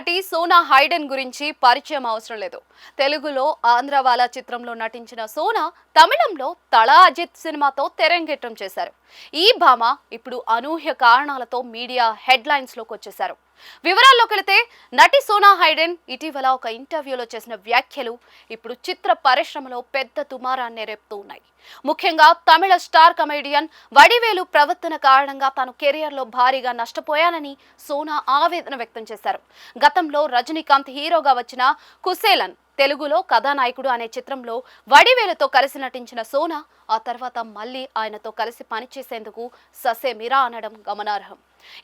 నటి సోనా హైడెన్ గురించి పరిచయం అవసరం లేదు. తెలుగులో ఆంధ్రవాలా చిత్రంలో నటించిన సోనా తమిళంలో తల అజిత్ సినిమాతో తెరంగేట్రం చేశారు. ఈ భామ ఇప్పుడు అనూహ్య కారణాలతో మీడియా హెడ్లైన్స్ లోకి వచ్చేశారు. వివరాల్లోకి వెళితే నటి సోనా హైడెన్ ఇటీవల ఒక ఇంటర్వ్యూలో చేసిన వ్యాఖ్యలు ఇప్పుడు చిత్ర పరిశ్రమలో పెద్ద దుమారాన్ని రేపుతూ ఉన్నాయి. ముఖ్యంగా తమిళ స్టార్ కమెడియన్ వడివేలు ప్రవర్తన కారణంగా తాను కెరియర్లో భారీగా నష్టపోయానని సోనా ఆవేదన వ్యక్తం చేశారు. గతంలో రజనీకాంత్ హీరోగా వచ్చిన కుసేలన్ తెలుగులో కథానాయకుడు అనే చిత్రంలో వడివేలుతో కలిసి నటించిన సోనా ఆ తర్వాత మళ్ళీ ఆయనతో కలిసి పనిచేసేందుకు ససేమిరా అనడం గమనార్హం.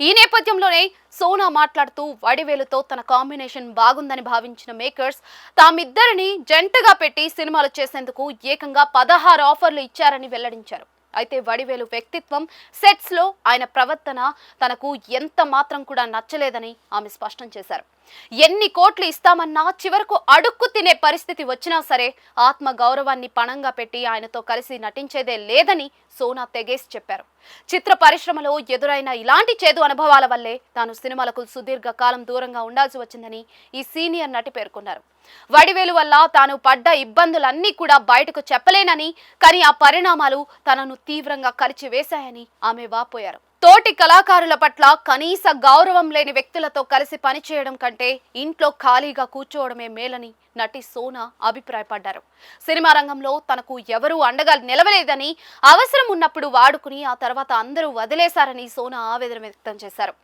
ఈ నేపథ్యంలోనే సోనా మాట్లాడుతూ వడివేలుతో తన కాంబినేషన్ బాగుందని భావించిన మేకర్స్ తామిద్దరిని జంటగా పెట్టి సినిమాలు చేసేందుకు ఏకంగా 16 ఆఫర్లు ఇచ్చారని వెల్లడించారు. అయితే వడివేలు వ్యక్తిత్వం, సెట్స్ లో ఆయన ప్రవర్తన తనకు ఎంత మాత్రం కూడా నచ్చలేదని ఆమె స్పష్టం చేశారు. ఎన్ని కోట్లు ఇస్తామన్నా చివరకు అడుక్కు తినే పరిస్థితి వచ్చినా సరే ఆత్మ గౌరవాన్ని పణంగా పెట్టి ఆయనతో కలిసి నటించేదే లేదని సోనా తెగేసి చెప్పారు. చిత్ర పరిశ్రమలో ఎదురైన ఇలాంటి చేదు అనుభవాల వల్లే తాను సినిమాలకు సుదీర్ఘ కాలం దూరంగా ఉండాల్సి వచ్చిందని ఈ సీనియర్ నటి పేర్కొన్నారు. వడివేలు వల్ల తాను పడ్డ ఇబ్బందులన్నీ కూడా బయటకు చెప్పలేనని, కానీ ఆ పరిణామాలు తనను తీవ్రంగా కలిచివేశాయని ఆమె వాపోయారు. తోటి కళాకారుల పట్ల కనీస గౌరవం లేని వ్యక్తులతో కలిసి పనిచేయడం కంటే ఇంట్లో ఖాళీగా కూర్చోవడమే మేలని నటి సోనా అభిప్రాయపడ్డారు. సినిమా రంగంలో తనకు ఎవరూ అండగా నిలవలేదని, అవసరం ఉన్నప్పుడు వాడుకుని ఆ తర్వాత అందరూ వదిలేశారని సోనా ఆవేదన వ్యక్తం చేశారు.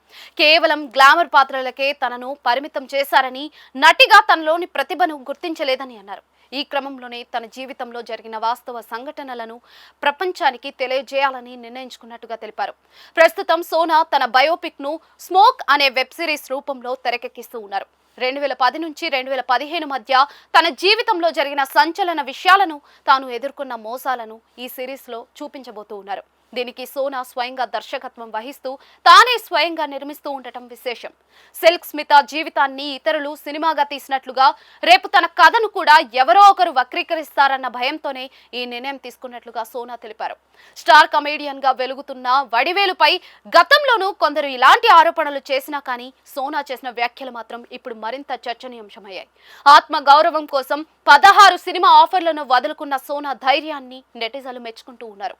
కేవలం గ్లామర్ పాత్రలకే తనను పరిమితం చేశారని, నటిగా తనలోని ప్రతిభను గుర్తించలేదని అన్నారు. ఈ క్రమంలోనే తన జీవితంలో జరిగిన వాస్తవ సంఘటనలను ప్రపంచానికి తెలియజేయాలని నిర్ణయించుకున్నట్టుగా తెలిపారు. ప్రస్తుతం సోనా తన బయోపిక్ ను స్మోక్ అనే వెబ్ సిరీస్ రూపంలో తెరకెక్కిస్తూ ఉన్నారు. 2010 నుంచి 2015 మధ్య తన జీవితంలో జరిగిన సంచలన విషయాలను, తాను ఎదుర్కొన్న మోసాలను ఈ సిరీస్ లో చూపించబోతూ ఉన్నారు. దీనికి సోనా స్వయంగా దర్శకత్వం వహిస్తూ తానే స్వయంగా నిర్మిస్తూ ఉండటం విశేషం. సిల్క్ స్మిత జీవితాన్ని ఇతరులు సినిమాగా తీసినట్లుగా రేపు తన కథను కూడా ఎవరో ఒకరు వక్రీకరిస్తారన్న భయంతోనే ఈ నిర్ణయం తీసుకున్నట్లుగా సోనా తెలిపారు. స్టార్ కమెడియన్ గా వెలుగుతున్న వడివేలుపై గతంలోనూ కొందరు ఇలాంటి ఆరోపణలు చేసినా కానీ సోనా చేసిన వ్యాఖ్యలు మాత్రం ఇప్పుడు మరింత చర్చనీయాంశమయ్యాయి. ఆత్మ గౌరవం కోసం 16 సినిమా ఆఫర్లను వదులుకున్న సోనా ధైర్యాన్ని నెటిజన్లు మెచ్చుకుంటూ ఉన్నారు.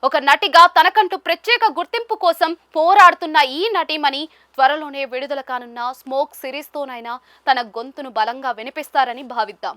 ఒక నటిగా తనకంటూ ప్రత్యేక గుర్తింపు కోసం పోరాడుతున్న ఈ నటీమణి త్వరలోనే విడుదల కానున్న స్మోక్ సిరీస్తోనైనా తన గొంతును బలంగా వినిపిస్తారని భావిద్దాం.